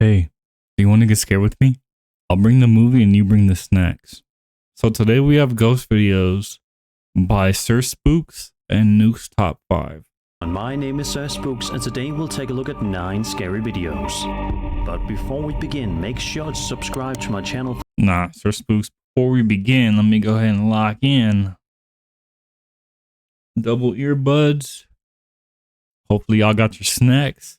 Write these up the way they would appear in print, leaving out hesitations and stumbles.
Hey, do you want to get scared with me? I'll bring the movie and you bring the snacks. So today we have ghost videos by Sir Spooks and Nuke's Top 5. My name is Sir Spooks and today we'll take a look at 9 scary videos. But before we begin, make sure to subscribe to my channel. Nah, Sir Spooks, before we begin, let me go ahead and lock in. Double earbuds. Hopefully y'all got your snacks.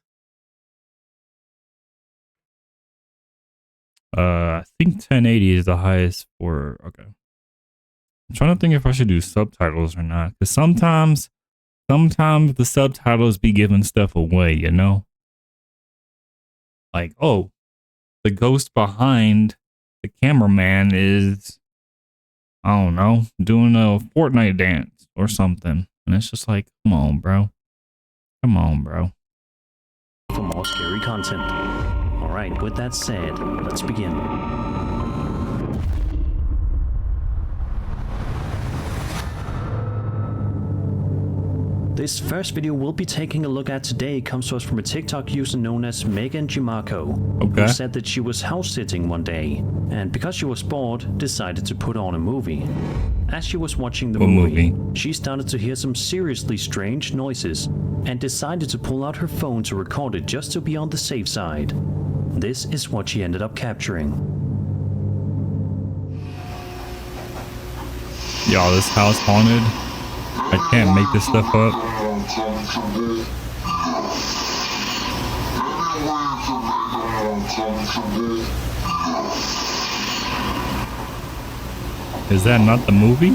I think 1080 is the highest for, okay. I'm trying to think if I should do subtitles or not. Because sometimes the subtitles be giving stuff away, you know? Like, oh, the ghost behind the cameraman is, I don't know, doing a Fortnite dance or something. And it's just like, come on, bro. Come on, bro. For more scary content. Alright, with that said, let's begin. This first video we'll be taking a look at today comes to us from a TikTok user known as Megan Jimarco, Okay. who said that she was house sitting one day, and because she was bored, decided to put on a movie. As she was watching the movie, she started to hear some seriously strange noises, and decided to pull out her phone to record it just to be on the safe side. This is what she ended up capturing. Y'all, this house haunted. I can't make this stuff up. Is that not the movie?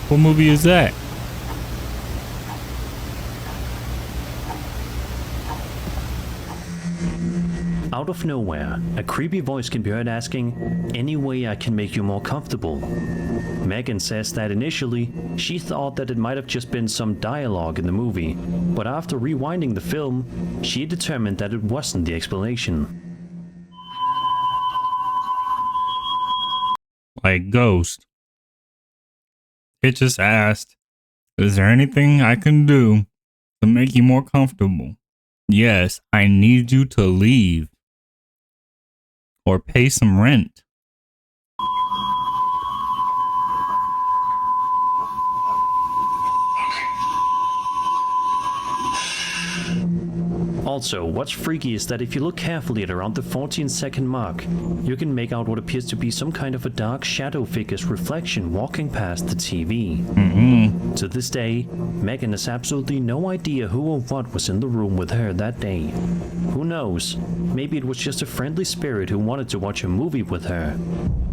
What movie is that? Out of nowhere, a creepy voice can be heard asking, "Any way I can make you more comfortable?" Megan says that initially, she thought that it might have just been some dialogue in the movie, but after rewinding the film, she determined that it wasn't the explanation. Like Ghost. It just asked, is there anything I can do to make you more comfortable? Yes, I need you to leave. Or pay some rent. Also, what's freaky is that if you look carefully at around the 14-second mark, you can make out what appears to be some kind of a dark shadow figure's reflection walking past the TV. To this day, Megan has absolutely no idea who or what was in the room with her that day. Who knows? Maybe it was just a friendly spirit who wanted to watch a movie with her.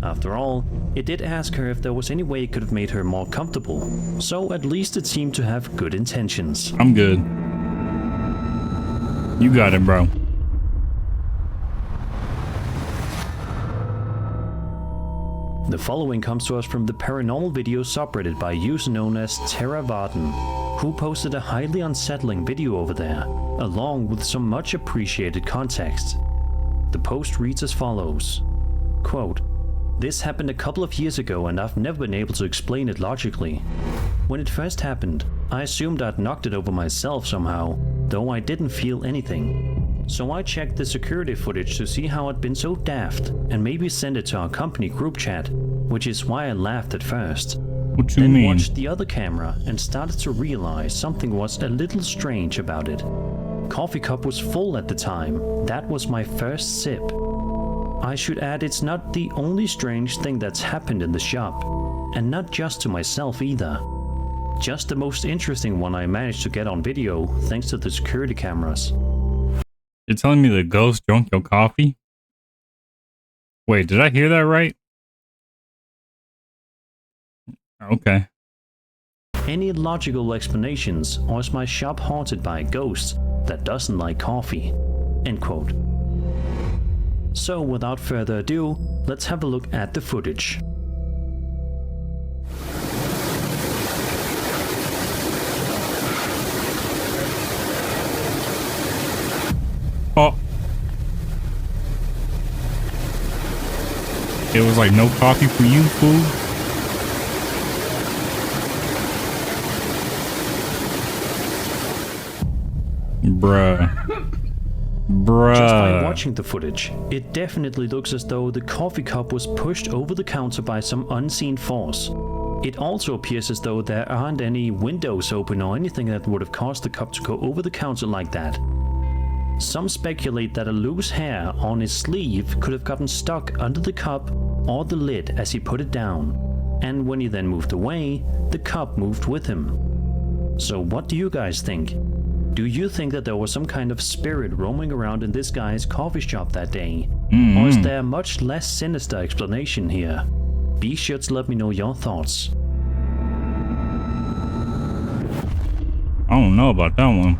After all, it did ask her if there was any way it could have made her more comfortable, so at least it seemed to have good intentions. I'm good. You got it, bro. The following comes to us from the paranormal video subreddit by a user known as Tara Varden, who posted a highly unsettling video over there, along with some much appreciated context. The post reads as follows, quote, "This happened a couple of years ago and I've never been able to explain it logically. When it first happened, I assumed I'd knocked it over myself somehow, though I didn't feel anything. So I checked the security footage to see how I'd been so daft and maybe send it to our company group chat, which is why I laughed at first. What you Then mean? watched the other camera and started to realize something was a little strange about it. Coffee cup was full at the time. That was my first sip. I should add it's not the only strange thing that's happened in the shop, and not just to myself either. Just the most interesting one I managed to get on video thanks to the security cameras." You're telling me the ghost drunk your coffee? Wait, did I hear that right? Okay. Any logical explanations, or is my shop haunted by a ghost that doesn't like coffee? End quote. So without further ado, let's have a look at the footage. Oh. It was like no coffee for you, fool. Bruh. Just by Bruh. watching the footage, it definitely looks as though the coffee cup was pushed over the counter by some unseen force. It also appears as though there aren't any windows open or anything that would have caused the cup to go over the counter like that. Some speculate that a loose hair on his sleeve could have gotten stuck under the cup or the lid as he put it down, and when he then moved away, the cup moved with him. So what do you guys think? Do you think that there was some kind of spirit roaming around in this guy's coffee shop that day? Or is there a much less sinister explanation here? Be sure to let me know your thoughts. I don't know about that one.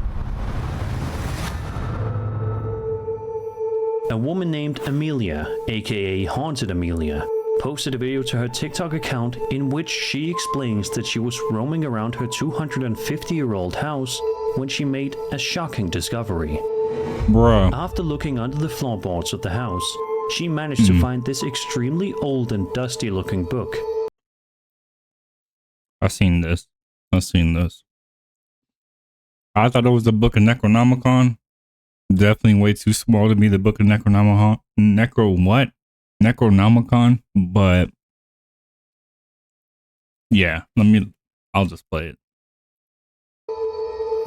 A woman named Amelia, aka Haunted Amelia, posted a video to her TikTok account in which she explains that she was roaming around her 250-year-old house when she made a shocking discovery. Bruh. After looking under the floorboards of the house, she managed to find this extremely old and dusty looking book. I seen this. I thought it was the Book of Necronomicon. Definitely way too small to be the Book of Necronomicon. Necronomicon, but yeah, I'll just play it.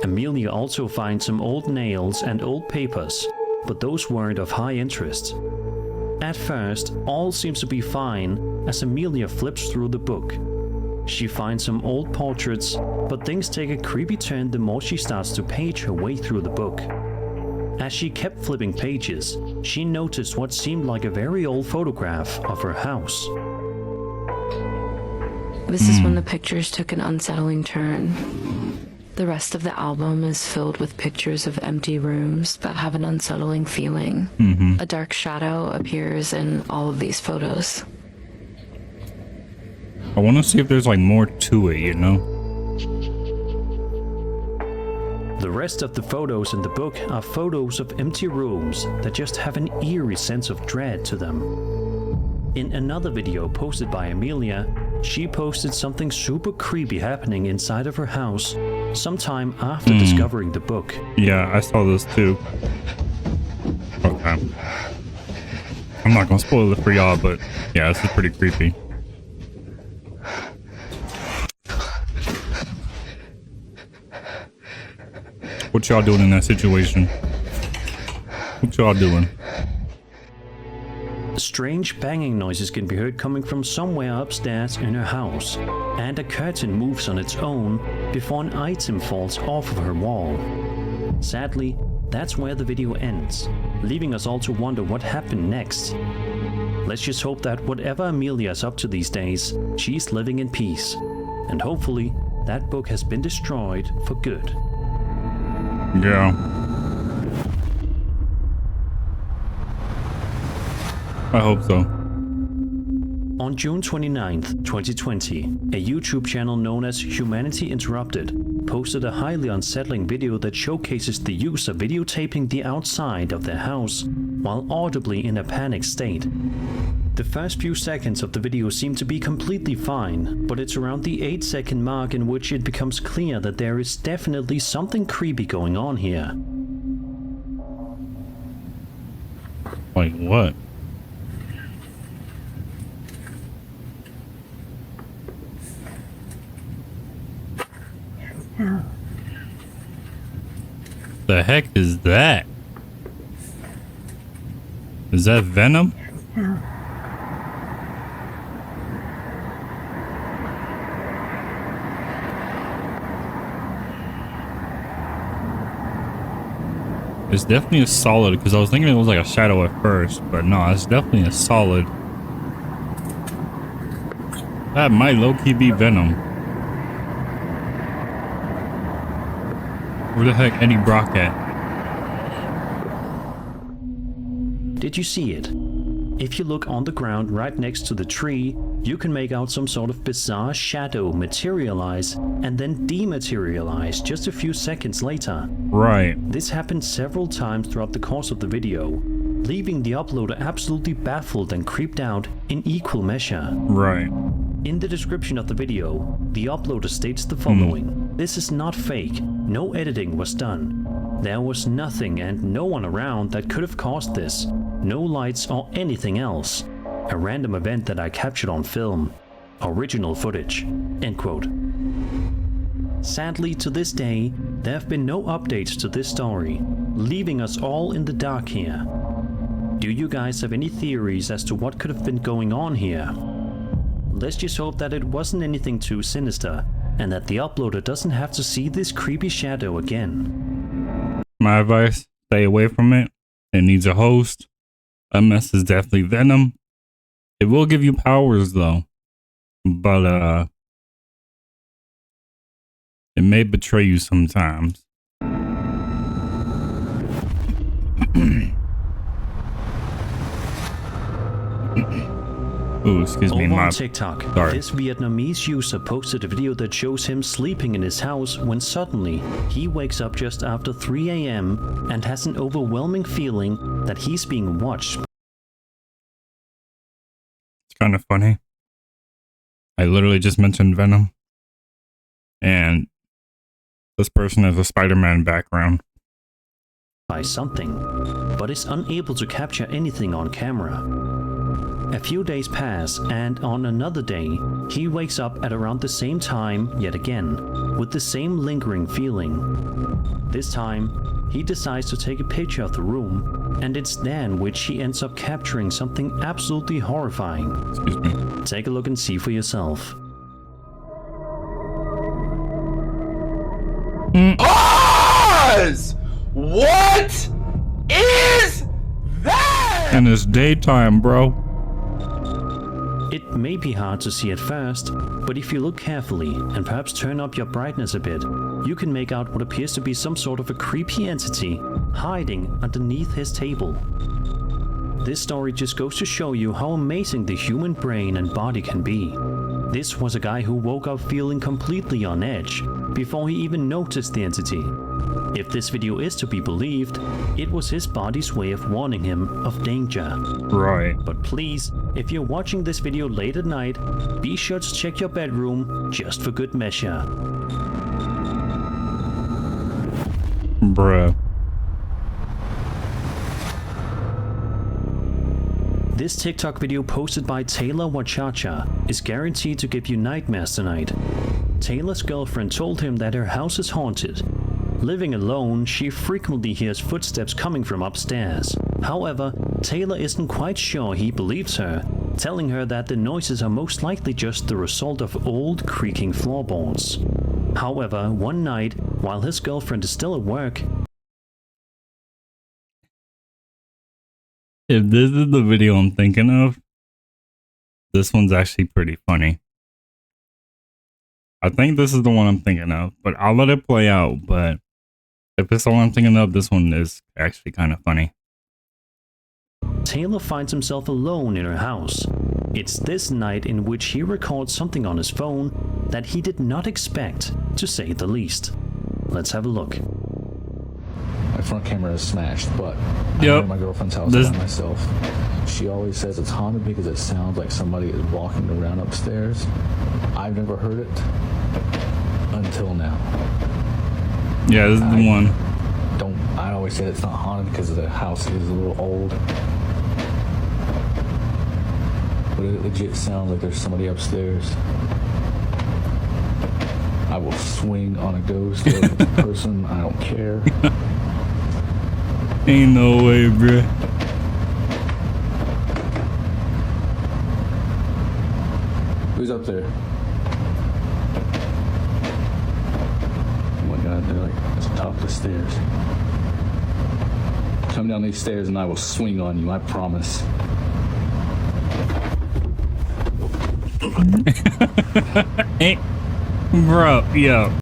Amelia also finds some old nails and old papers, but those weren't of high interest. At first, all seems to be fine as Amelia flips through the book. She finds some old portraits, but things take a creepy turn the more she starts to page her way through the book. As she kept flipping pages, she noticed what seemed like a very old photograph of her house. This is when the pictures took an unsettling turn. The rest of the album is filled with pictures of empty rooms that have an unsettling feeling. A dark shadow appears in all of these photos. I want to see if there's like more to it, you know? The rest of the photos in the book are photos of empty rooms that just have an eerie sense of dread to them. In another video posted by Amelia, she posted something super creepy happening inside of her house sometime after discovering the book. Yeah, I saw this too. Okay. I'm not gonna spoil it for y'all, but yeah, this is pretty creepy. What y'all doing in that situation? What y'all doing? Strange banging noises can be heard coming from somewhere upstairs in her house, and a curtain moves on its own before an item falls off of her wall. Sadly, that's where the video ends, leaving us all to wonder what happened next. Let's just hope that whatever Amelia's up to these days, she's living in peace, and hopefully that book has been destroyed for good. Yeah. I hope so. On June 29th, 2020, a YouTube channel known as Humanity Interrupted posted a highly unsettling video that showcases the use of videotaping the outside of their house while audibly in a panicked state. The first few seconds of the video seem to be completely fine, but it's around the 8-second mark in which it becomes clear that there is definitely something creepy going on here. Like what? The heck is that? Is that venom? It's definitely a solid, because I was thinking it was like a shadow at first, but no, it's definitely a solid. That might low-key be venom. Where the heck Eddie Brock at? Did you see it? If you look on the ground right next to the tree, you can make out some sort of bizarre shadow materialize and then dematerialize just a few seconds later. Right. This happened several times throughout the course of the video, leaving the uploader absolutely baffled and creeped out in equal measure. Right. In the description of the video, the uploader states the following: "This is not fake, no editing was done. There was nothing and no one around that could have caused this. No lights or anything else. A random event that I captured on film. Original footage." End quote. Sadly, to this day, there have been no updates to this story, leaving us all in the dark here. Do you guys have any theories as to what could have been going on here? Let's just hope that it wasn't anything too sinister, and that the uploader doesn't have to see this creepy shadow again. My advice, stay away from it. It needs a host. That mess is definitely venom. It will give you powers though. But it may betray you sometimes. Ooh, excuse me, Over my on TikTok, sorry. this Vietnamese user posted a video that shows him sleeping in his house when suddenly he wakes up just after 3 a.m. and has an overwhelming feeling that he's being watched. It's kind of funny. I literally just mentioned Venom. And this person has a Spider-Man background. By something, but is unable to capture anything on camera. A few days pass, and on another day, he wakes up at around the same time yet again, with the same lingering feeling. This time, he decides to take a picture of the room, and it's then which he ends up capturing something absolutely horrifying. Excuse me. Take a look and see for yourself. Oz! What is that? And it's daytime, bro. It may be hard to see at first, but if you look carefully and perhaps turn up your brightness a bit, you can make out what appears to be some sort of a creepy entity hiding underneath his table. This story just goes to show you how amazing the human brain and body can be. This was a guy who woke up feeling completely on edge before he even noticed the entity. If this video is to be believed, it was his body's way of warning him of danger. Right. But please, if you're watching this video late at night, be sure to check your bedroom just for good measure. Bruh. This TikTok video posted by Taylor Wachacha is guaranteed to give you nightmares tonight. Taylor's girlfriend told him that her house is haunted. Living alone, she frequently hears footsteps coming from upstairs. However, Taylor isn't quite sure he believes her, telling her that the noises are most likely just the result of old creaking floorboards. However, one night, while his girlfriend is still at work, If this is the video I'm thinking of, this one's actually pretty funny. I think this is the one I'm thinking of, but I'll let it play out. But if it's the one I'm thinking of, this one is actually kind of funny. Taylor finds himself alone in her house. It's this night in which he records something on his phone that he did not expect, to say the least. Let's have a look. My front camera is smashed, but I'm Yep. in my girlfriend's house by myself. She always says it's haunted because it sounds like somebody is walking around upstairs. I've never heard it until now. Yeah, this is the one. I always say it's not haunted because the house is a little old. But it legit sounds like there's somebody upstairs. I will swing on a ghost or a person, I don't care. Ain't no way, bruh. Who's up there? Oh my god, they're like at the top of the stairs. Come down these stairs and I will swing on you, I promise. Hey, bro, yo.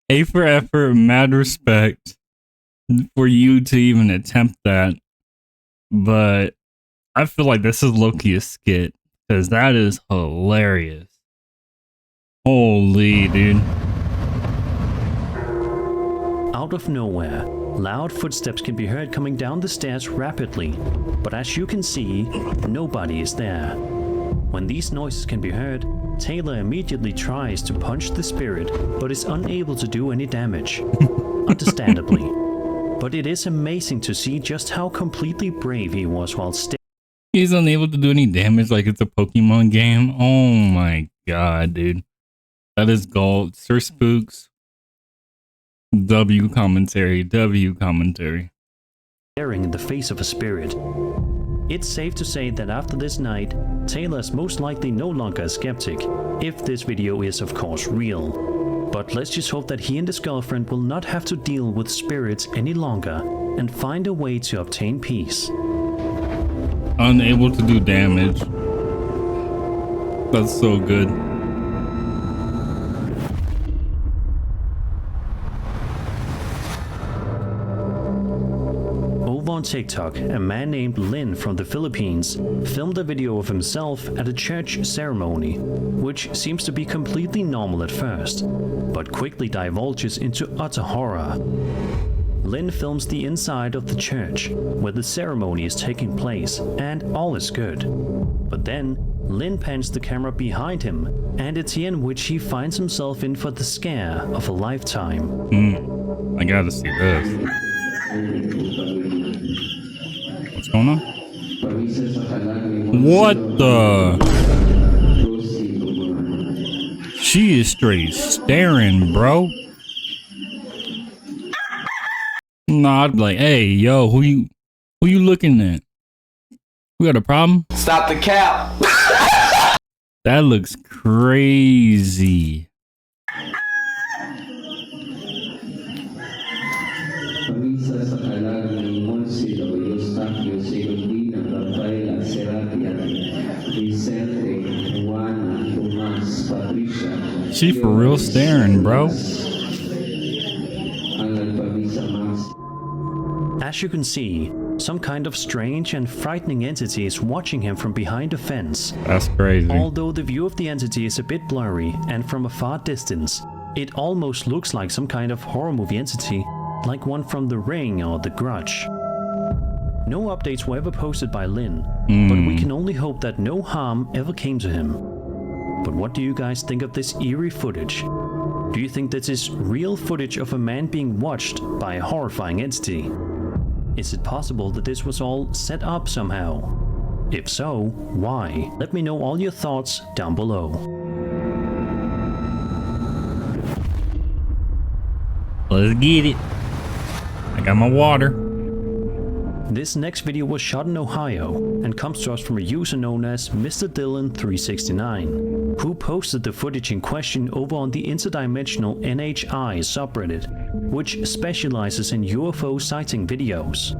A for effort, mad respect for you to even attempt that. But I feel like this is low-key a skit, because that is hilarious. Holy, dude. Out of nowhere, loud footsteps can be heard coming down the stairs rapidly, but as you can see, nobody is there. When these noises can be heard, Taylor immediately tries to punch the spirit, but is unable to do any damage. Understandably. but it is amazing to see just how completely brave he was while He's unable to do any damage like it's a Pokemon game. Oh my god, dude. That is gold. Sir Spooks. W commentary. W commentary. staring in the face of a spirit. It's safe to say that after this night, Taylor's most likely no longer a skeptic, if this video is of course real. But let's just hope that he and his girlfriend will not have to deal with spirits any longer and find a way to obtain peace. Unable to do damage. That's so good. Over on TikTok, a man named Lin from the Philippines filmed a video of himself at a church ceremony, which seems to be completely normal at first, but quickly divulges into utter horror. Lin films the inside of the church, where the ceremony is taking place, and all is good. But then, Lin pans the camera behind him, and it's here in which he finds himself in for the scare of a lifetime. I gotta see this. What's going on? What the? She is straight staring, bro. Nah, I'd be like, hey, yo, who you looking at? We got a problem? Stop the cap. That looks crazy. She for real staring, bro. As you can see, some kind of strange and frightening entity is watching him from behind a fence. That's crazy. Although the view of the entity is a bit blurry and from a far distance, it almost looks like some kind of horror movie entity, like one from The Ring or The Grudge. No updates were ever posted by Lin, but we can only hope that no harm ever came to him. But what do you guys think of this eerie footage? Do you think this is real footage of a man being watched by a horrifying entity? Is it possible that this was all set up somehow? If so, why? Let me know all your thoughts down below. Let's get it. I got my water. This next video was shot in Ohio and comes to us from a user known as Mr. Dylan369, who posted the footage in question over on the interdimensional NHI subreddit, which specializes in UFO sighting videos.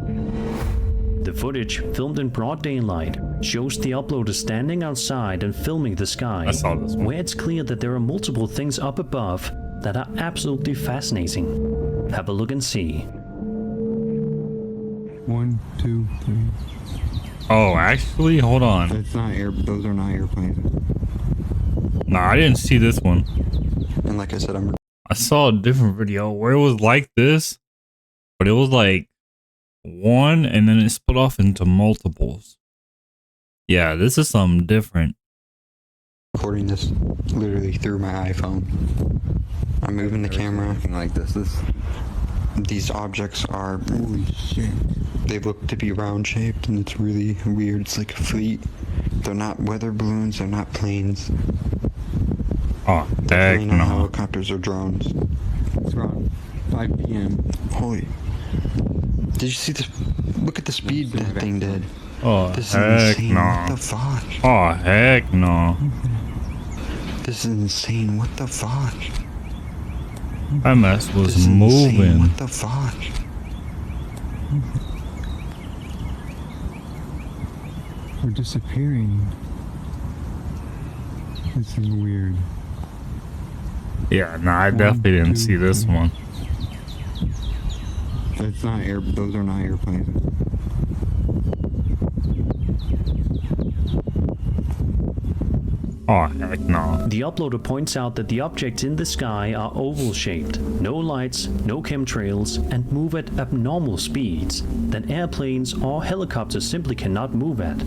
The footage, filmed in broad daylight, shows the uploader standing outside and filming the sky, I saw this one. where it's clear that there are multiple things up above that are absolutely fascinating. Have a look and see. 1, 2, 3. Oh, actually, hold on. It's not those are not airplanes. Nah, I didn't see this one. And like I said, I saw a different video where it was like this, but it was like one and then it split off into multiples. Yeah, this is something different. recording this literally through my iPhone. I'm moving the camera. Like this. These objects are, Holy shit. they look to be round shaped, and it's really weird. It's like a fleet. They're not weather balloons, they're not planes. Oh, heck Definitely not no. helicopters or drones. It's around 5 p.m. Holy. Did you see this? Look at the speed that thing did. Oh, This is heck insane. no. What the fuck? Oh, heck no. This is insane. What the fuck? That mess This was is insane. moving. What the fuck? We're disappearing. This is weird. Yeah, nah, I definitely didn't see this one. It's not those are not airplanes. Oh, heck no. The uploader points out that the objects in the sky are oval-shaped, no lights, no chemtrails, and move at abnormal speeds that airplanes or helicopters simply cannot move at.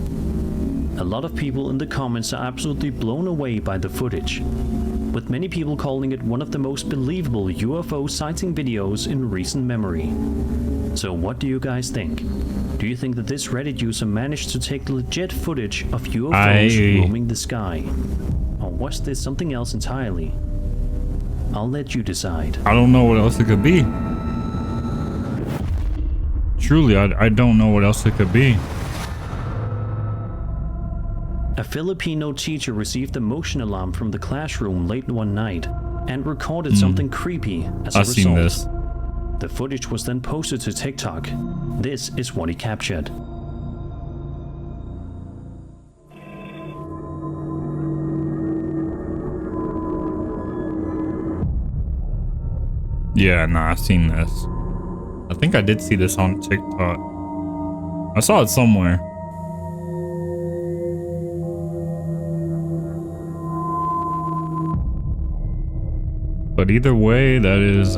A lot of people in the comments are absolutely blown away by the footage. with many people calling it one of the most believable UFO sighting videos in recent memory. So what do you guys think? Do you think that this Reddit user managed to take legit footage of UFOs roaming the sky? Or was this something else entirely? I'll let you decide. I don't know what else it could be. Truly, I don't know what else it could be. A Filipino teacher received a motion alarm from the classroom late one night and recorded something creepy as a result. I've seen this. The footage was then posted to TikTok. This is what he captured. Yeah, nah, I've seen this. I think I did see this on TikTok. I saw it somewhere. But either way, that is,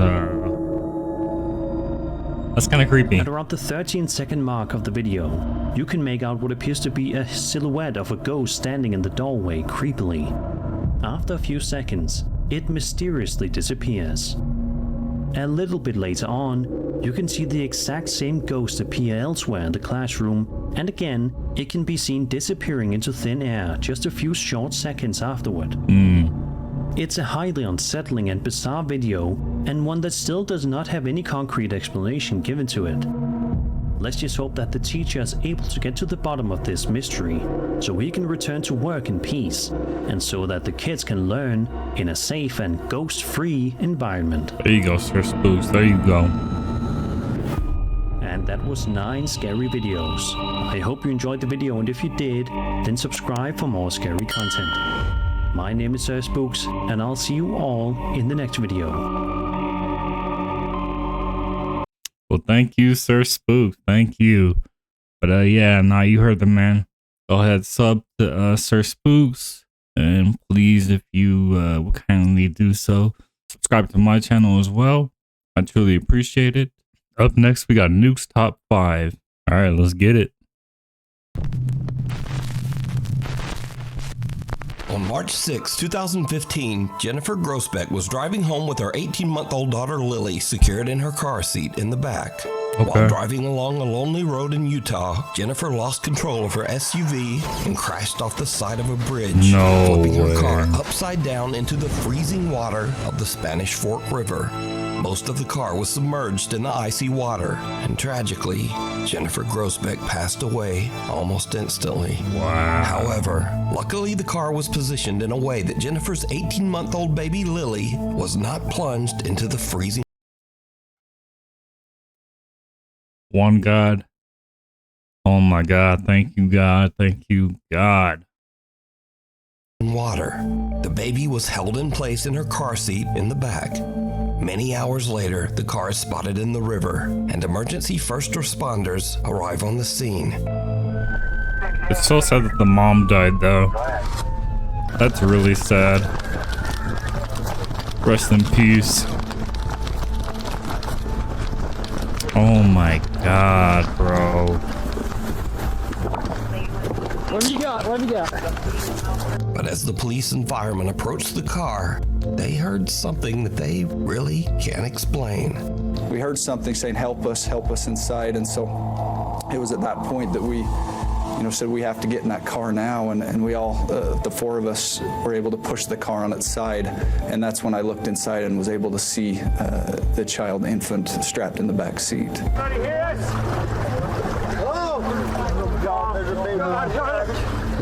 that's kind of creepy. At around the 13-second mark of the video, you can make out what appears to be a silhouette of a ghost standing in the doorway creepily. After a few seconds, it mysteriously disappears. A little bit later on, you can see the exact same ghost appear elsewhere in the classroom, and again, it can be seen disappearing into thin air just a few short seconds afterward. It's a highly unsettling and bizarre video, and one that still does not have any concrete explanation given to it. Let's just hope that the teacher is able to get to the bottom of this mystery, so he can return to work in peace, and so that the kids can learn in a safe and ghost-free environment. There you go, Sir Spooks. There you go. And that was 9 scary videos. I hope you enjoyed the video, and if you did, then subscribe for more scary content. My name is Sir Spooks, and I'll see you all in the next video. Well, thank you, Sir Spooks. Thank you. But yeah, nah, you heard the man. Go ahead, sub to Sir Spooks, and please, if you would kindly do so, subscribe to my channel as well. I truly appreciate it. Up next, we got Nuke's Top 5. All right, let's get it. On March 6, 2015, Jennifer Grossbeck was driving home with her 18-month-old daughter Lily secured in her car seat in the back. While driving along a lonely road in Utah, Jennifer lost control of her SUV and crashed off the side of a bridge, flipping her car upside down into the freezing water of the Spanish Fork River. Most of the car was submerged in the icy water, and tragically, Jennifer Grossbeck passed away almost instantly. However, luckily the car was positioned in a way that Jennifer's 18-month-old baby Lily was not plunged into the freezing One God. Oh my God. Thank you, God. Thank you, God. water. The baby was held in place in her car seat in the back. Many hours later, the car is spotted in the river, and emergency first responders arrive on the scene. It's so sad that the mom died, though. That's really sad. Rest in peace. Oh my God, bro. What have you got? What have you got? But as the police and firemen approached the car, they heard something that they really can't explain. We heard something saying, help us inside. And so it was at that point that we said we have to get in that car now, and we all, the four of us, were able to push the car on its side, and that's when I looked inside and was able to see the child infant strapped in the back seat. Anybody hear us? Hello? Oh God, there's a baby.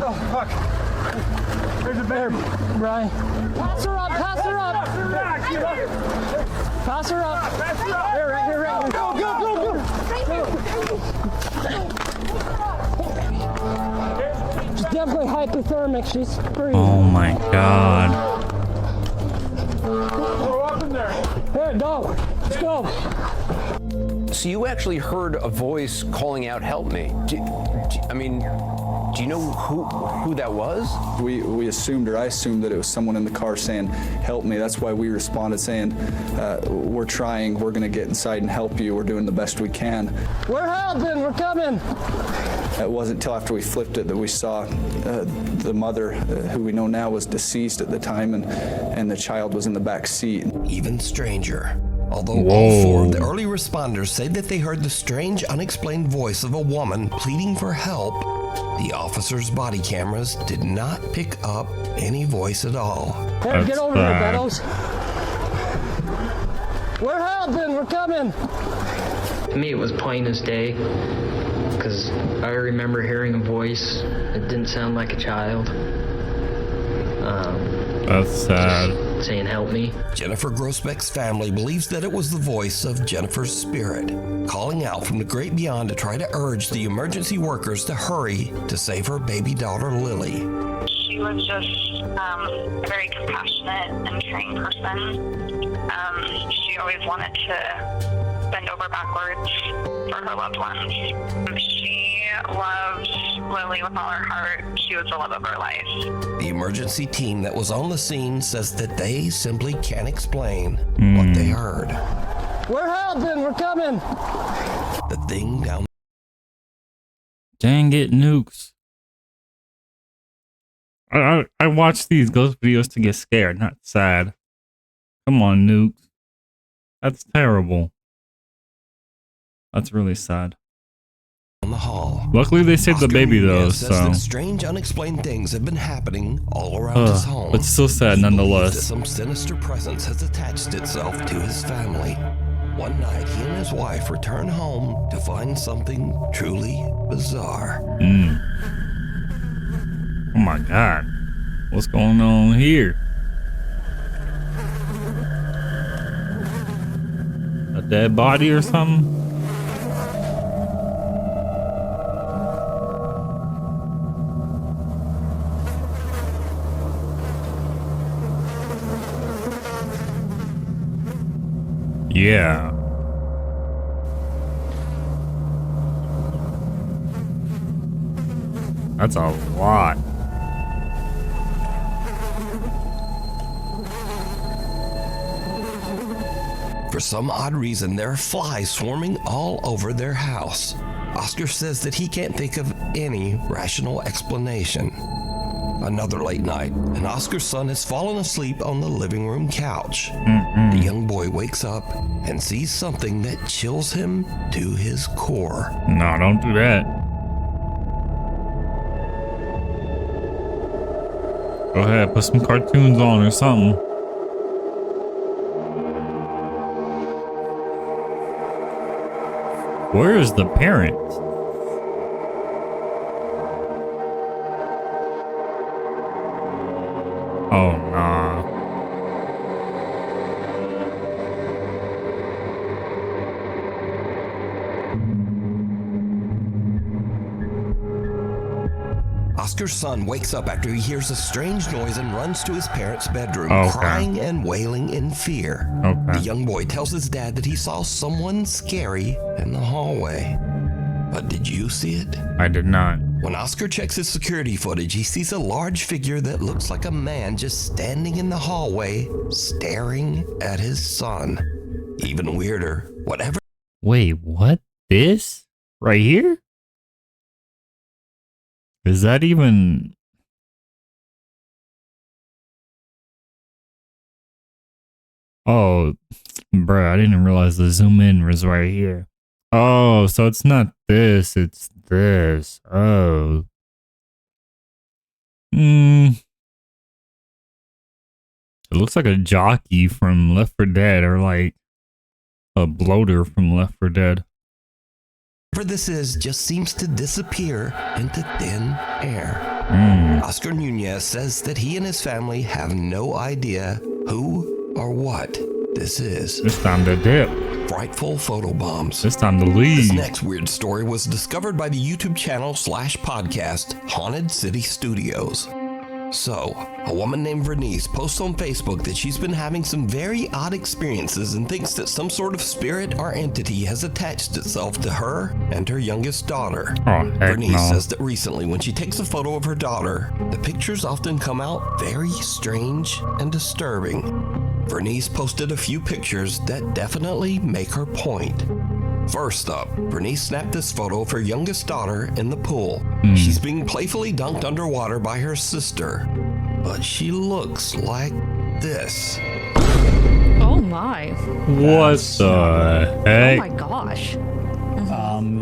Oh fuck. There's a baby. Brian. Pass her up, pass her up. Pass her up. Here, right here, right here. Go, go, go, go. She's definitely hypothermic. She's freezing. Oh my God. Go up in there. Here, go. Let's go. So you actually heard a voice calling out, help me. Do you know who that was? We assumed, or I assumed, that it was someone in the car saying, help me. That's why we responded saying, we're trying, we're gonna get inside and help you. We're doing the best we can. We're helping, we're coming. It wasn't until after we flipped it that we saw the mother, who we know now was deceased at the time, and the child was in the back seat. Even stranger. Although all four of the early responders say that they heard the strange, unexplained voice of a woman pleading for help, the officers' body cameras did not pick up any voice at all. Hey, get over here, Beddoes. We're helping, we're coming. To me, it was plain as day, because I remember hearing a voice. It didn't sound like a child. That's sad. Saying, help me. Jennifer Grosbeck's family believes that it was the voice of Jennifer's spirit, calling out from the great beyond to try to urge the emergency workers to hurry to save her baby daughter, Lily. She was just a very compassionate and caring person. She always wanted to bend over backwards for her loved ones. She loved Lily with all her heart. She was the love of her life. The emergency team that was on the scene says that they simply can't explain what they heard. We're helping, we're coming. The thing down. Dang it, Nukes. I watch these ghost videos to get scared, not sad. Come on, Nukes. That's terrible. That's really sad. On the hall. Luckily, they saved the baby though, says so. that strange, unexplained things have been happening all around his home. But still sad He believes nonetheless. that some sinister presence has attached itself to his family. One night, he and his wife return home to find something truly bizarre. Oh my God. What's going on here? A dead body or something? Yeah. That's a lot. For some odd reason, there are flies swarming all over their house. Oscar says that he can't think of any rational explanation. Another late night, and Oscar's son has fallen asleep on the living room couch. The young boy wakes up and sees something that chills him to his core. No, don't do that. Go ahead, put some cartoons on or something. Where is the parent? Oh, nah. Oscar's son wakes up after he hears a strange noise and runs to his parents' bedroom, Okay. crying and wailing in fear. Okay. The young boy tells his dad that he saw someone scary in the hallway. But did you see it? I did not. When Oscar checks his security footage, he sees a large figure that looks like a man just standing in the hallway, staring at his son. Even weirder, whatever. Wait, what? This? Right here? Is that even... Oh, bruh, I didn't realize the zoom in was right here. Oh, so it's not this, it's this. Oh. It looks like a jockey from Left 4 Dead, or like a bloater from Left 4 Dead. Whatever this is just seems to disappear into thin air. Oscar Nunez says that he and his family have no idea who or what this is. It's time to dip. Frightful photobombs. It's time to leave. This next weird story was discovered by the YouTube channel / podcast Haunted City Studios. So, a woman named Vernice posts on Facebook that she's been having some very odd experiences and thinks that some sort of spirit or entity has attached itself to her and her youngest daughter. Oh, heck Vernice no. says that recently when she takes a photo of her daughter, the pictures often come out very strange and disturbing. Vernice posted a few pictures that definitely make her point. First up, Bernice snapped this photo of her youngest daughter in the pool. She's being playfully dunked underwater by her sister, but she looks like this. Oh my. What the heck? Oh my gosh.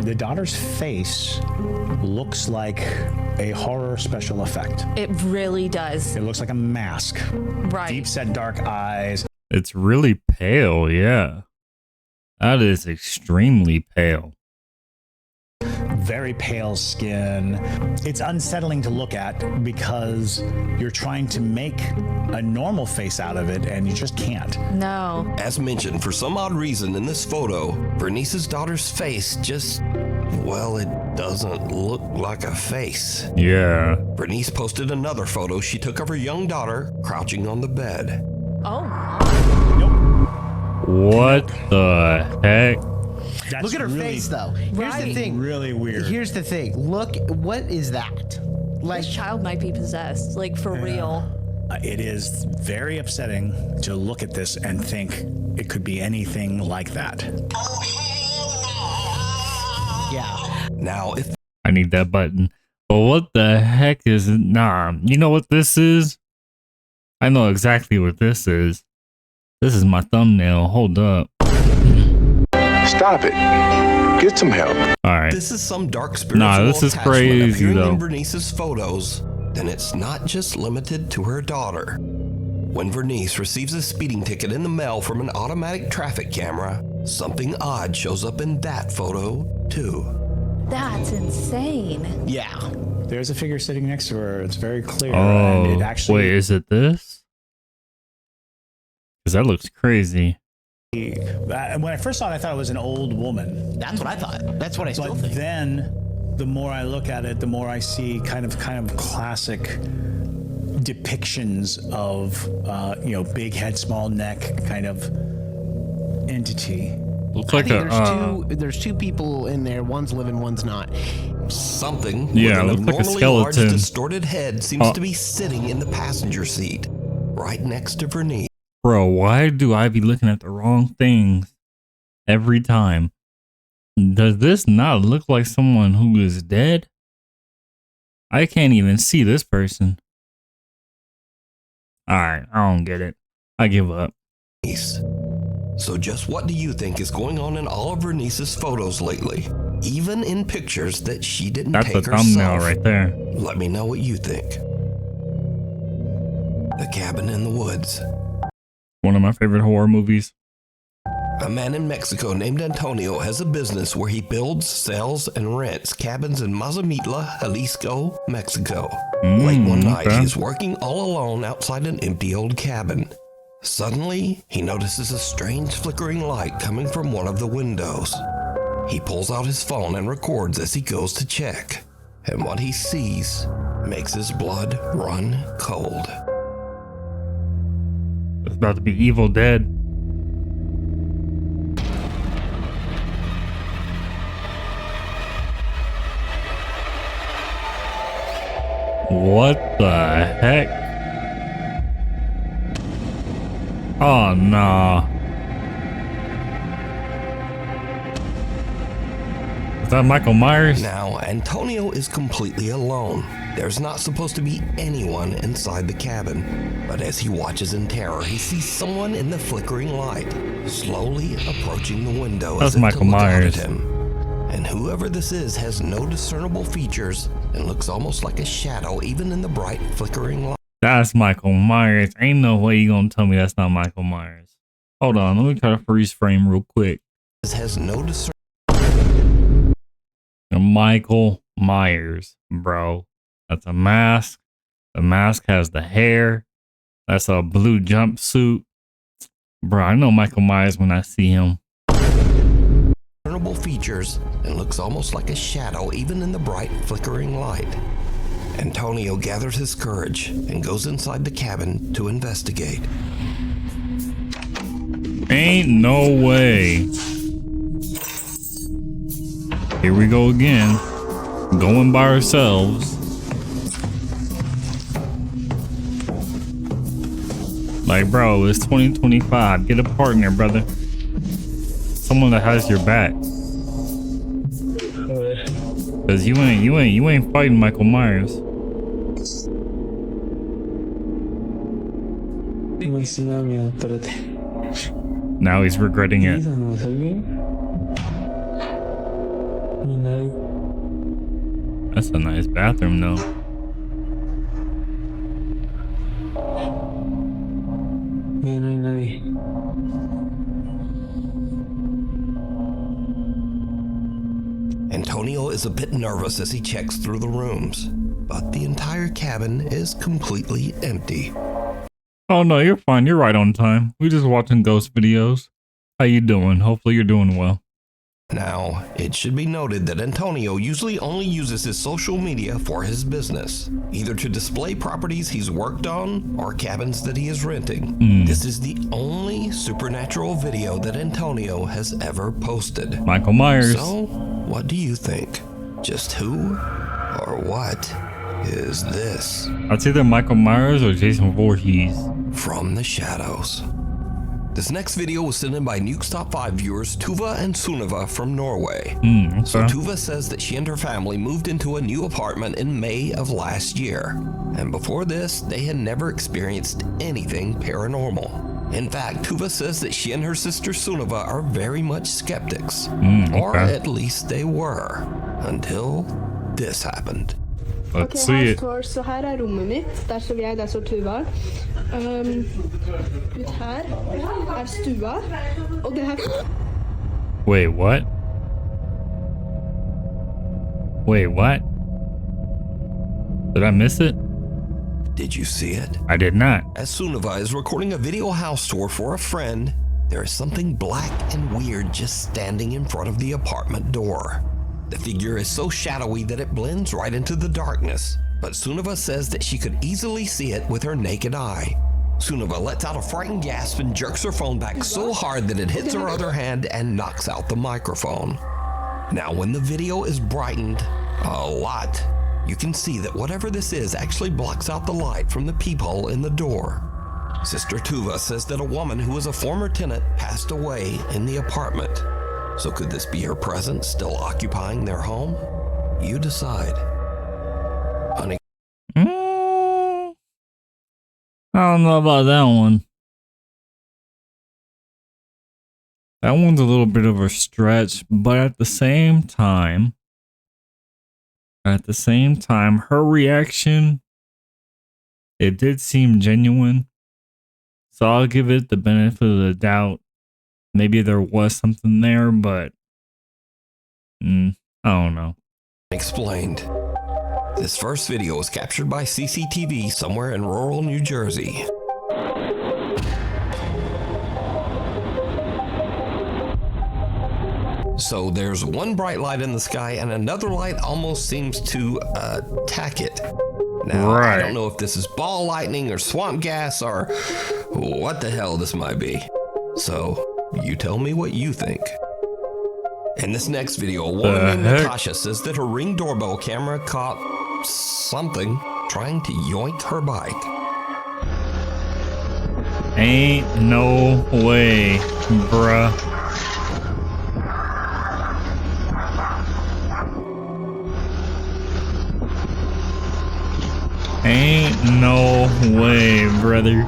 The daughter's face looks like a horror special effect. It really does. It looks like a mask. Right. Deep set dark eyes. It's really pale, yeah. That is extremely pale. Very pale skin. It's unsettling to look at because you're trying to make a normal face out of it and you just can't. No. As mentioned, for some odd reason in this photo, Bernice's daughter's face just, well, it doesn't look like a face. Yeah. Bernice posted another photo she took of her young daughter crouching on the bed. Oh. What the heck? That's look at her really, face, though. Here's the thing. Really weird. Here's the thing. Look, what is that? Like, this child might be possessed, like for real. It is very upsetting to look at this and think it could be anything like that. Yeah. Now, if I need that button. But what the heck is it? Nah, you know what this is? I know exactly what this is. This is my thumbnail. Hold up. Stop it. Get some help. All right. this is some dark spiritual Nah, this is attachment crazy, appearing though. in Bernice's photos, then it's not just limited to her daughter. When Bernice receives a speeding ticket in the mail from an automatic traffic camera, something odd shows up in that photo, too. That's insane. Yeah. There's a figure sitting next to her. It's very clear. Oh, and it actually, wait, is it this? Because that looks crazy. When I first saw it, I thought it was an old woman. That's what I thought. That's what I still think. But then, the more I look at it, the more I see kind of classic depictions of, big head, small neck kind of entity. Looks I like think there's two people in there. One's living, one's not. Something Yeah, with it an looks like a abnormally large, skeleton. distorted head seems to be sitting in the passenger seat, right next to Bernice. Bro, why do I be looking at the wrong things every time? Does this not look like someone who is dead? I can't even see this person. Alright, I don't get it. I give up. So just what do you think is going on in all of Bernice's photos lately? Even in pictures that she didn't That's take a thumbnail herself. right there. Let me know what you think. The Cabin in the Woods. One of my favorite horror movies. A man in Mexico named Antonio has a business where he builds, sells, and rents cabins in Mazamitla, Jalisco, Mexico. Late one night, okay. he's working all alone outside an empty old cabin. Suddenly, he notices a strange flickering light coming from one of the windows. He pulls out his phone and records as he goes to check. And what he sees makes his blood run cold. It's about to be Evil Dead. What the heck? Oh, nah. Is that Michael Myers? Now, Antonio is completely alone. There's not supposed to be anyone inside the cabin. But as he watches in terror, he sees someone in the flickering light, slowly approaching the window. That's as if Michael to look Myers. Out at him. And whoever this is has no discernible features and looks almost like a shadow, even in the bright flickering light. That's Michael Myers. Ain't no way you gonna tell me that's not Michael Myers. Hold on, let me try to freeze frame real quick. Has no discernible. Michael Myers, bro. That's a mask. The mask has the hair. That's a blue jumpsuit. Bro, I know Michael Myers when I see him. Discernible features and looks almost like a shadow, even in the bright flickering light. Antonio gathers his courage and goes inside the cabin to investigate. Ain't no way. Here we go again. Going by ourselves. Like, bro, it's 2025. Get a partner, brother. Someone that has your back. Cause you ain't fighting Michael Myers. Now he's regretting it. That's a nice bathroom though. Antonio is a bit nervous as he checks through the rooms, but the entire cabin is completely empty. Oh no, you're fine. You're right on time. We just watching ghost videos. How you doing? Hopefully you're doing well. Now, it should be noted that Antonio usually only uses his social media for his business, either to display properties he's worked on or cabins that he is renting. This is the only supernatural video that Antonio has ever posted. Michael Myers. So, what do you think? Just who or what is this? It's either Michael Myers or Jason Voorhees. From the shadows. This next video was sent in by Nuke's Top 5 viewers Tuva and Sunniva from Norway. Okay. So Tuva says that she and her family moved into a new apartment in May of last year. And before this, they had never experienced anything paranormal. In fact, Tuva says that she and her sister Sunniva are very much skeptics. Or at least they were. Until this happened. Let's see it. Så här är rummet mitt. Där sover jag, där sover Tuva. Ut här är stua. Och det här... Wait, what? Wait, what? Did I miss it? Did you see it? I did not. As Sunniva is recording a video house tour for a friend, there is something black and weird just standing in front of the apartment door. The figure is so shadowy that it blends right into the darkness, but Sunniva says that she could easily see it with her naked eye. Sunniva lets out a frightened gasp and jerks her phone back so hard that it hits her other hand and knocks out the microphone. Now, when the video is brightened a lot, you can see that whatever this is actually blocks out the light from the peephole in the door. Sister Tuva says that a woman who was a former tenant passed away in the apartment. So could this be her presence still occupying their home? You decide. Honey. I don't know about that one. That one's a little bit of a stretch, but at the same time, her reaction, it did seem genuine. So I'll give it the benefit of the doubt. Maybe there was something there, but I don't know. Explained. This first video was captured by CCTV somewhere in rural New Jersey. So there's one bright light in the sky and another light almost seems to attack it. Now, I don't know if this is ball lightning or swamp gas or what the hell this might be. So you tell me what you think. In this next video, a woman named Natasha says that her Ring doorbell camera caught something trying to yoink her bike. Ain't no way, bruh. Ain't no way, brother.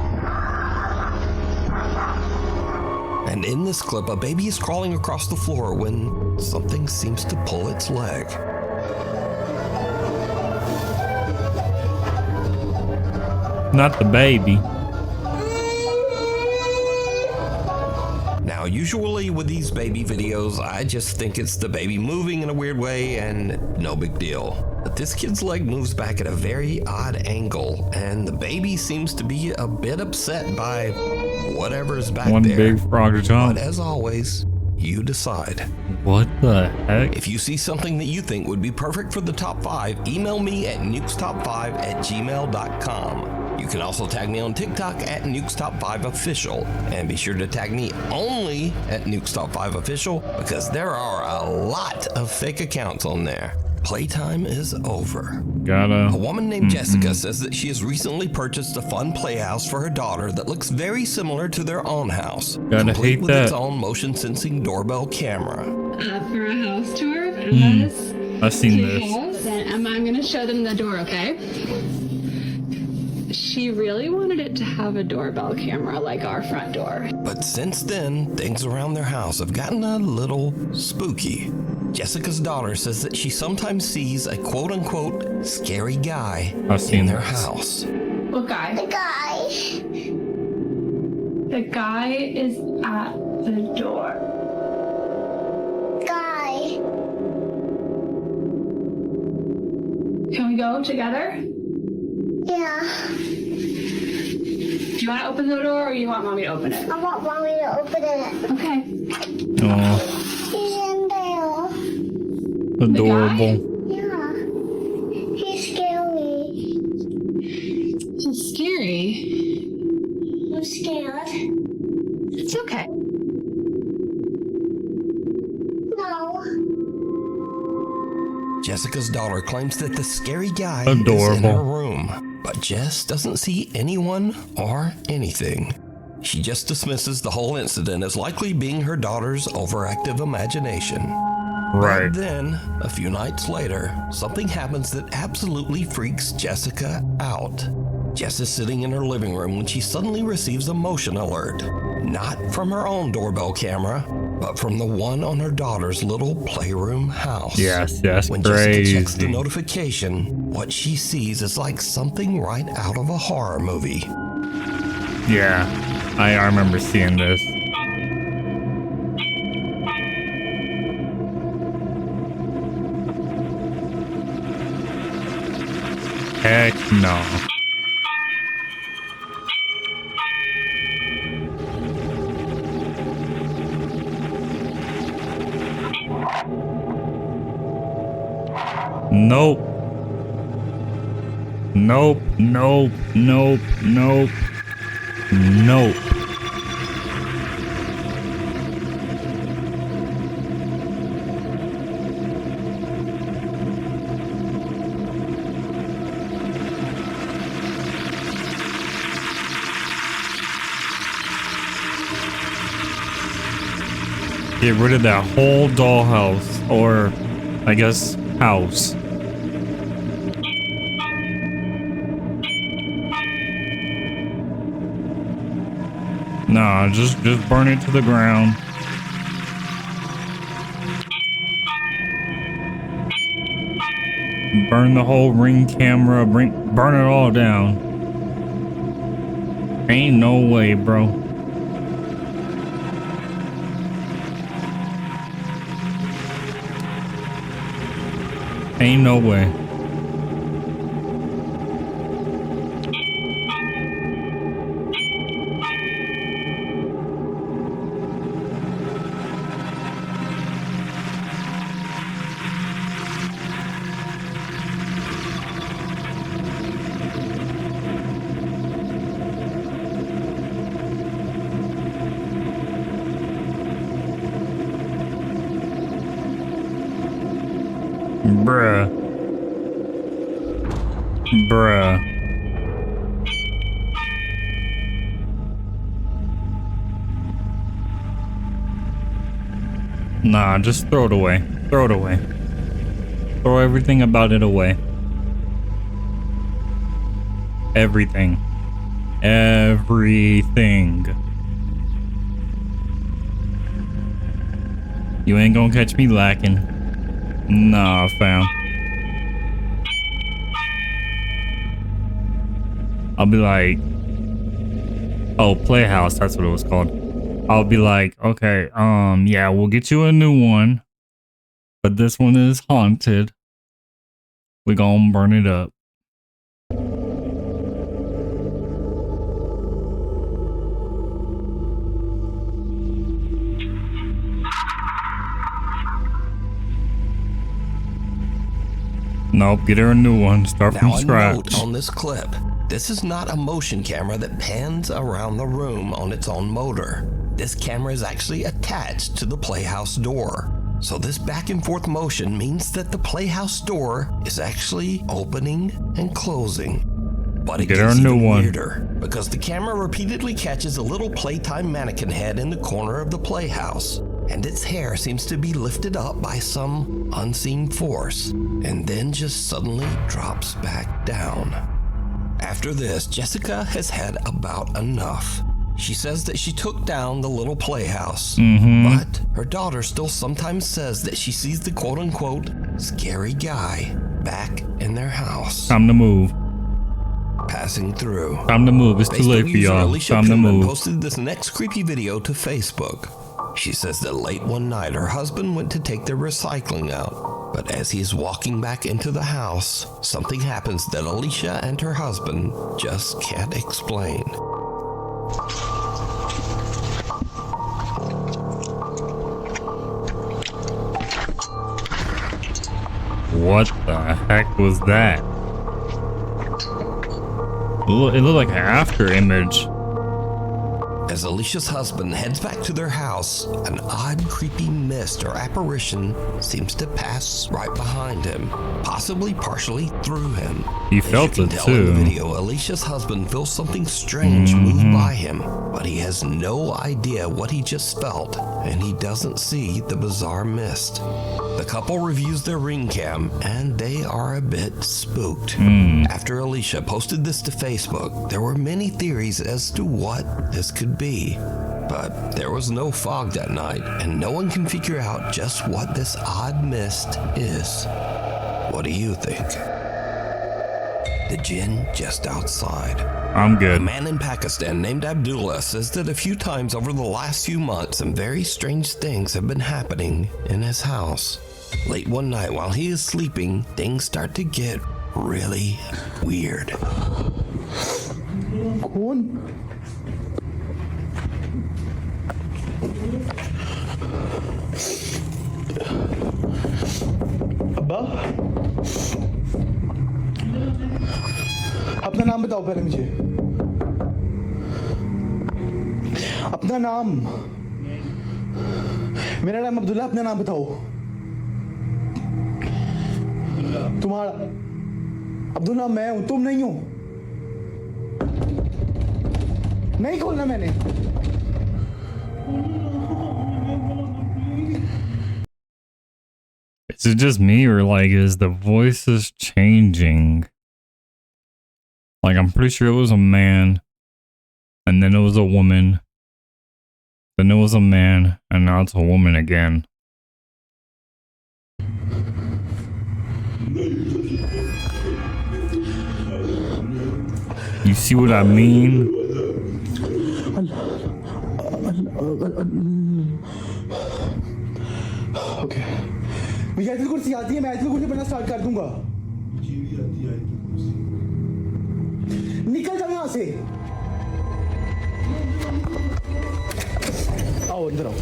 And in this clip, a baby is crawling across the floor when something seems to pull its leg. Not the baby. Now, usually with these baby videos, I just think it's the baby moving in a weird way and no big deal. But this kid's leg moves back at a very odd angle, and the baby seems to be a bit upset by whatever's back there. One big frog to jump. But as always, you decide. What the heck? If you see something that you think would be perfect for the top 5, email me at nukestop5@gmail.com. You can also tag me on TikTok at nukestop5official, and be sure to tag me only at nukestop5official because there are a lot of fake accounts on there. Playtime is over. A woman named Jessica says that she has recently purchased a fun playhouse for her daughter that looks very similar to their own house, complete hate with that. its own motion sensing doorbell camera. For a house tour, and that is I've seen this. Then I'm gonna show them the door, okay? She really wanted it to have a doorbell camera like our front door. But since then, things around their house have gotten a little spooky. Jessica's daughter says that she sometimes sees a quote-unquote scary guy in their house. What guy? The guy. The guy is at the door. Guy. Can we go together? Yeah. Do you want to open the door or you want mommy to open it? I want mommy to open it. Okay. Oh, He's in there. adorable. Yeah. He's scary. He's scary. I'm scared. It's okay. No. Jessica's daughter claims that the scary guy is in Adorable. her room, but Jess doesn't see anyone or anything. She just dismisses the whole incident as likely being her daughter's overactive imagination. Right. But then, a few nights later, something happens that absolutely freaks Jessica out. Jess is sitting in her living room when she suddenly receives a motion alert. Not from her own doorbell camera, but from the one on her daughter's little playroom house. Yes, yes, When Jessica checks the crazy. notification, what she sees is like something right out of a horror movie. Yeah, I remember seeing this. Heck no. Nope. Nope, nope, nope, nope, nope. Get rid of that whole dollhouse, or I guess house. Nah, just burn it to the ground. Burn the whole Ring camera, burn it all down. Ain't no way, bro. Ain't no way. Bruh. Bruh. Nah, just throw it away. Throw it away. Throw everything about it away. Everything. Everything. You ain't gonna catch me lacking. Nah, fam. I'll be like, oh, Playhouse, that's what it was called. I'll be like, okay, yeah, we'll get you a new one, but this one is haunted. We're gonna burn it up. Nope, get her a new one. Start from Now, a scratch. note on this clip. This is not a motion camera that pans around the room on its own motor. This camera is actually attached to the playhouse door. So this back and forth motion means that the playhouse door is actually opening and closing. But it Get her a gets new even one. weirder because the camera repeatedly catches a little playtime mannequin head in the corner of the playhouse. and its hair seems to be lifted up by some unseen force, and then just suddenly drops back down. After this, Jessica has had about enough. She says that she took down the little playhouse, but her daughter still sometimes says that she sees the quote-unquote scary guy back in their house. Time to move. Passing through. Time to move. It's too late for y'all. Time to move. Posted this next creepy video to Facebook. She says that late one night her husband went to take their recycling out, but as he is walking back into the house, something happens that Alicia and her husband just can't explain. What the heck was that? It looked like an after image. As Alicia's husband heads back to their house, an odd, creepy mist or apparition seems to pass right behind him, possibly partially through him. He felt it too. In the video, Alicia's husband feels something strange move by him, but he has no idea what he just felt, and he doesn't see the bizarre mist. The couple reviews their ring cam, and they are a bit spooked. After Alicia posted this to Facebook, there were many theories as to what this could be. But there was no fog that night, and no one can figure out just what this odd mist is. What do you think? The jinn just outside. I'm good. A man in Pakistan named Abdullah says that a few times over the last few months, some very strange things have been happening in his house. Late one night while he is sleeping, things start to get really weird. अब्बा अपना नाम बताओ पहले मुझे अपना नाम मेरा नाम अब्दुल्ला अपना नाम बताओ तुम्हारा अब्दुल्ला मैं हूं तुम नहीं हो नहीं खोलना मैंने Is it just me or like is the voices changing? Like I'm pretty sure it was a man and then it was a woman. Then it was a man and now it's a woman again. You see what I mean? Okay. मुझे आयतुल कुर्सी आती है मैं आयतुल कुर्सी पढ़ना start कर दूंगा निकल जाओ यहाँ से आओ अंदर आओ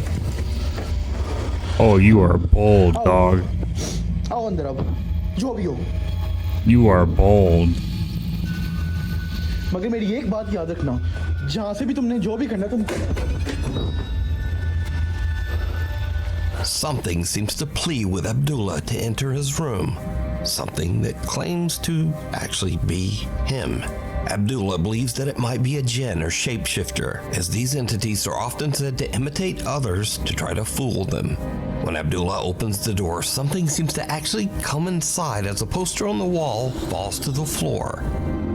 Oh, you are bold, dog. आओ अंदर आओ जो भी हो You are bold. मगर मेरी एक बात याद रखना जहाँ से भी तुमने जो भी करना तुम Something seems to plead with Abdullah to enter his room. Something that claims to actually be him. Abdullah believes that it might be a jinn or shapeshifter, as these entities are often said to imitate others to try to fool them. When Abdullah opens the door, something seems to actually come inside as a poster on the wall falls to the floor.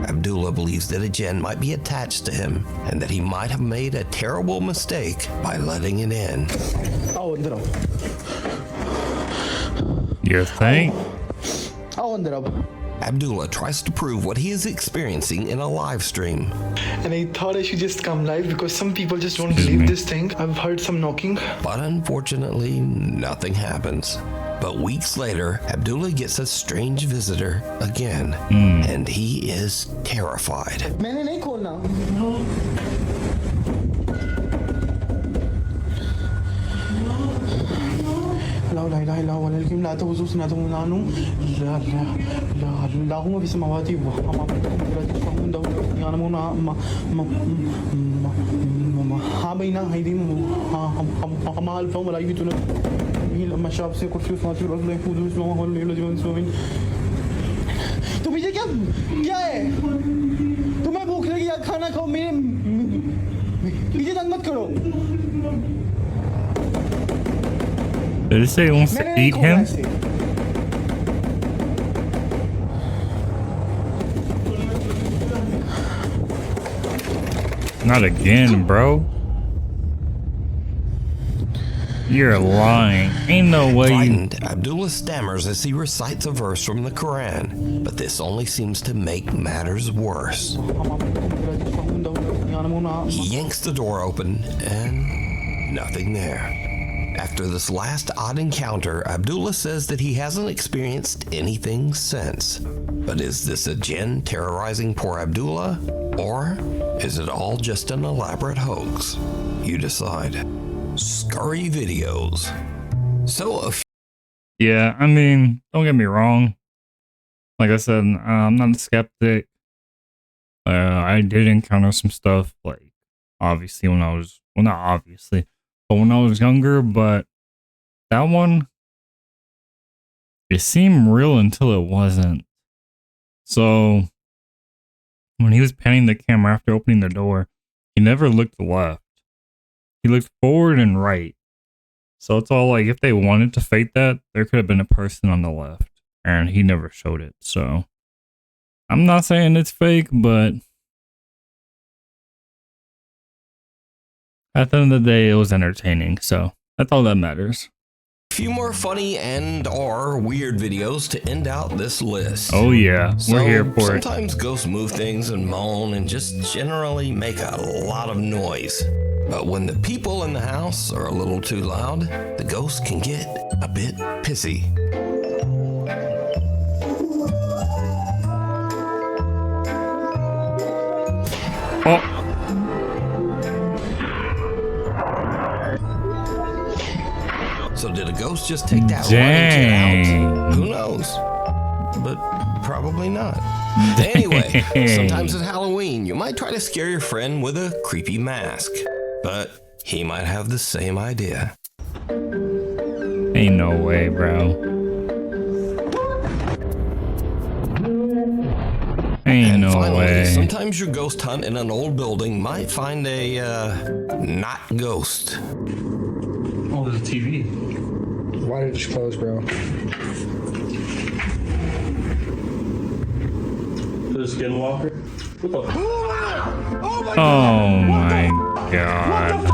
Abdullah believes that a jinn might be attached to him and that he might have made a terrible mistake by letting it in. You think? Abdullah tries to prove what he is experiencing in a live stream. And I thought I should just come live because some people just don't believe this thing. I've heard some knocking. But unfortunately, nothing happens. But weeks later, Abdullah gets a strange visitor again, and he is terrified. मैंने नहीं खोलना। لا لا إله إلا هو الحكيم لا تأخذه سنة ولا نوم لا له ما في السماوات وما في الأرض ولا تشفعون له يعلمون ما بين أيديهم وما خلفهم ولا يحيطون به لما شاء وسع كرسيه السماوات والأرض لا يئوده حفظهما وهو العلي العظيم तो मुझे क्या है तुम्हें भूख लगी या खाना खाओ मेरे मुझे तंग मत करो Did it say it wants to eat him? Not again, bro. You're lying. Ain't no way. Frightened, Abdullah stammers as he recites a verse from the Quran, but this only seems to make matters worse. He yanks the door open, and nothing there. After this last odd encounter, Abdullah says that he hasn't experienced anything since. But is this a jinn terrorizing poor Abdullah? Or is it all just an elaborate hoax? You decide. Scurry videos. So Yeah, I mean, don't get me wrong. Like I said, I'm not a skeptic. I did encounter some stuff, like, obviously when I was, well, not obviously, but when I was younger, but that one, it seemed real until it wasn't. So, when he was panning the camera after opening the door, he never looked left. He looked forward and right. So it's all like, if they wanted to fake that, there could have been a person on the left, and he never showed it. So, I'm not saying it's fake, but at the end of the day, it was entertaining. So, that's all that matters. a few more funny and or weird videos to end out this list. Oh yeah, we're here for it. Sometimes ghosts move things and moan and just generally make a lot of noise. But when the people in the house are a little too loud, the ghost can get a bit pissy. Oh. So did a ghost just take that running kid out? Who knows? But probably not. Anyway, sometimes at Halloween, you might try to scare your friend with a creepy mask. But he might have the same idea. Ain't no way, bro. Ain't and no finally, way. Sometimes your ghost hunt in an old building might find a, not ghost. Oh, there's a TV. Why did it just close, bro? The Skinwalker? What the? Oh my god.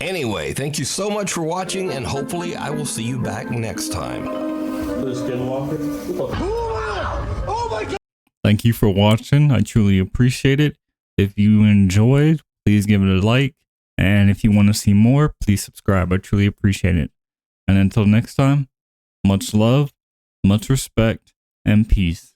Anyway, thank you so much for watching, and hopefully I will see you back next time. The Skinwalker? Oh my god! Thank you for watching. I truly appreciate it. If you enjoyed, please give it a like. And if you want to see more, please subscribe. I truly appreciate it. And until next time, much love, much respect, and peace.